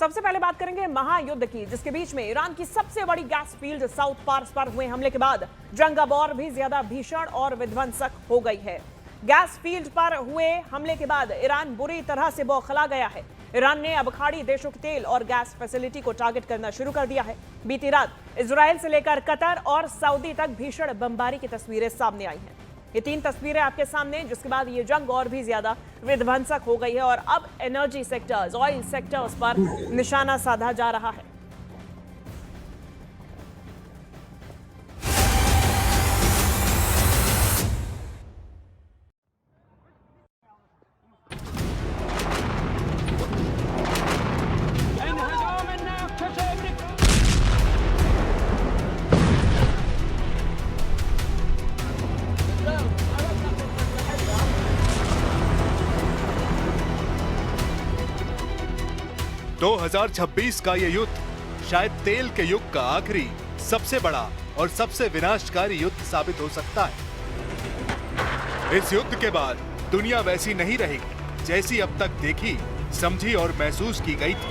सबसे पहले बात करेंगे महायुद्ध की, जिसके बीच में ईरान की सबसे बड़ी गैस फील्ड साउथ पार्स पर हुए हमले के बाद जंग अब और भी ज्यादा भीषण और विध्वंसक हो गई है। गैस फील्ड पर हुए हमले के बाद ईरान बुरी तरह से बौखला गया है। ईरान ने अब खाड़ी देशों के तेल और गैस फैसिलिटी को टारगेट करना शुरू कर दिया है। बीती रात इजराइल से लेकर कतर और सऊदी तक भीषण बमबारी की तस्वीरें सामने आई हैं। ये 3 तस्वीरें आपके सामने, जिसके बाद ये जंग और भी ज्यादा विध्वंसक हो गई है और अब एनर्जी सेक्टर्स, ऑयल सेक्टर्स पर निशाना साधा जा रहा है। तो 2026 का ये युद्ध शायद तेल के युग का आखिरी सबसे बड़ा और सबसे विनाशकारी युद्ध साबित हो सकता है। इस युद्ध के बाद दुनिया वैसी नहीं रहेगी जैसी अब तक देखी, समझी और महसूस की गई थी।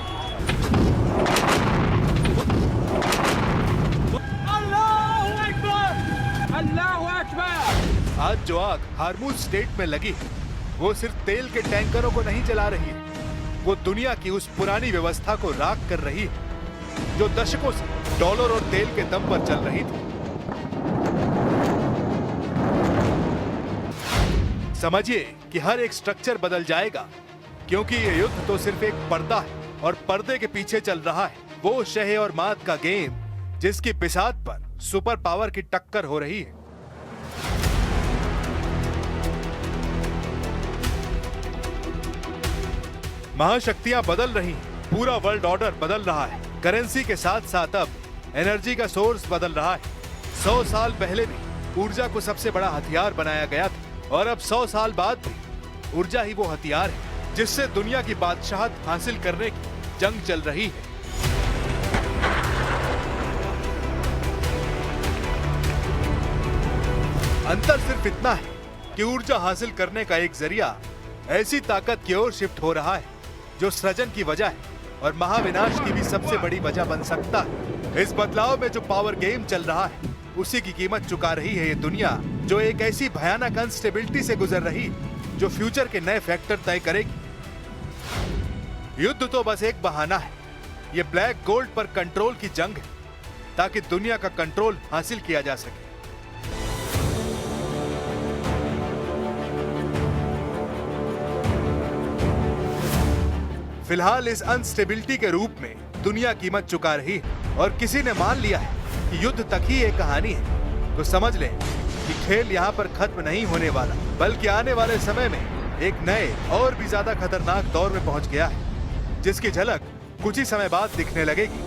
आज जो आग हार्मुज स्ट्रेट में लगी है, वो सिर्फ तेल के टैंकरों को नहीं जला रही है, वो दुनिया की उस पुरानी व्यवस्था को राख कर रही है जो दशकों से डॉलर और तेल के दम पर चल रही थी। समझिए कि हर एक स्ट्रक्चर बदल जाएगा, क्योंकि ये युद्ध तो सिर्फ एक पर्दा है और पर्दे के पीछे चल रहा है वो शह और मात का गेम, जिसकी बिसात पर सुपर पावर की टक्कर हो रही है। महाशक्तियां बदल रही हैं, पूरा वर्ल्ड ऑर्डर बदल रहा है। करेंसी के साथ साथ अब एनर्जी का सोर्स बदल रहा है। 100 साल पहले भी ऊर्जा को सबसे बड़ा हथियार बनाया गया था और अब 100 साल बाद भी ऊर्जा ही वो हथियार है जिससे दुनिया की बादशाहत हासिल करने की जंग चल रही है। अंतर सिर्फ इतना है कि ऊर्जा हासिल करने का एक जरिया ऐसी ताकत की ओर शिफ्ट हो रहा है जो सृजन की वजह है और महाविनाश की भी सबसे बड़ी वजह बन सकता है। इस बदलाव में जो पावर गेम चल रहा है, उसी की कीमत चुका रही है ये दुनिया, जो एक ऐसी भयानक अनस्टेबिलिटी से गुजर रही जो फ्यूचर के नए फैक्टर तय करेगी। युद्ध तो बस एक बहाना है, ये ब्लैक गोल्ड पर कंट्रोल की जंग है ताकि दुनिया का कंट्रोल हासिल किया जा सके। फिलहाल इस अनस्टेबिलिटी के रूप में दुनिया कीमत चुका रही है और किसी ने मान लिया है कि युद्ध तक ही एक कहानी है, तो समझ लें कि खेल यहाँ पर खत्म नहीं होने वाला, बल्कि आने वाले समय में एक नए और भी ज्यादा खतरनाक दौर में पहुंच गया है, जिसकी झलक कुछ ही समय बाद दिखने लगेगी।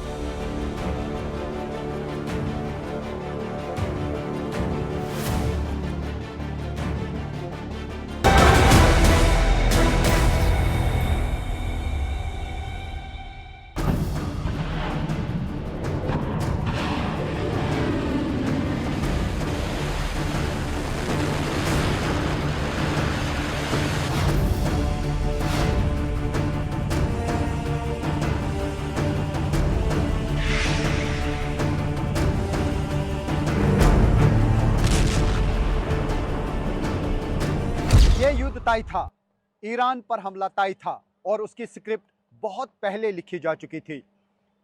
ये युद्ध तय था, ईरान पर हमला तय था और उसकी स्क्रिप्ट बहुत पहले लिखी जा चुकी थी।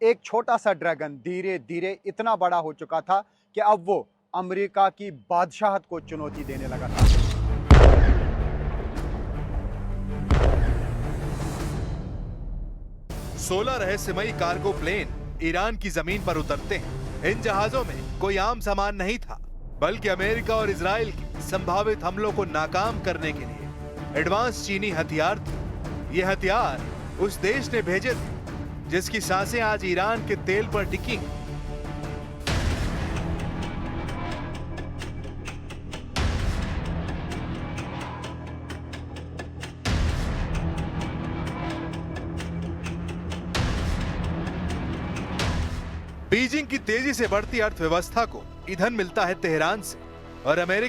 एक छोटा सा ड्रैगन धीरे धीरे इतना बड़ा हो चुका था कि अब वो अमेरिका की बादशाहत को चुनौती देने लगा था। सोलह रहस्यमयी कार्गो प्लेन ईरान की जमीन पर उतरते हैं। इन जहाजों में कोई आम सामान नहीं था, बल्कि अमेरिका और इजराइल की संभावित हमलों को नाकाम करने के लिए एडवांस चीनी हथियार थे। ये हथियार उस देश ने भेजे थे जिसकी सांसें आज ईरान के तेल पर टिकी हैं। बीजिंग की तेजी से बढ़ती अर्थव्यवस्था को ईंधन मिलता है तेहरान से और अमेरिका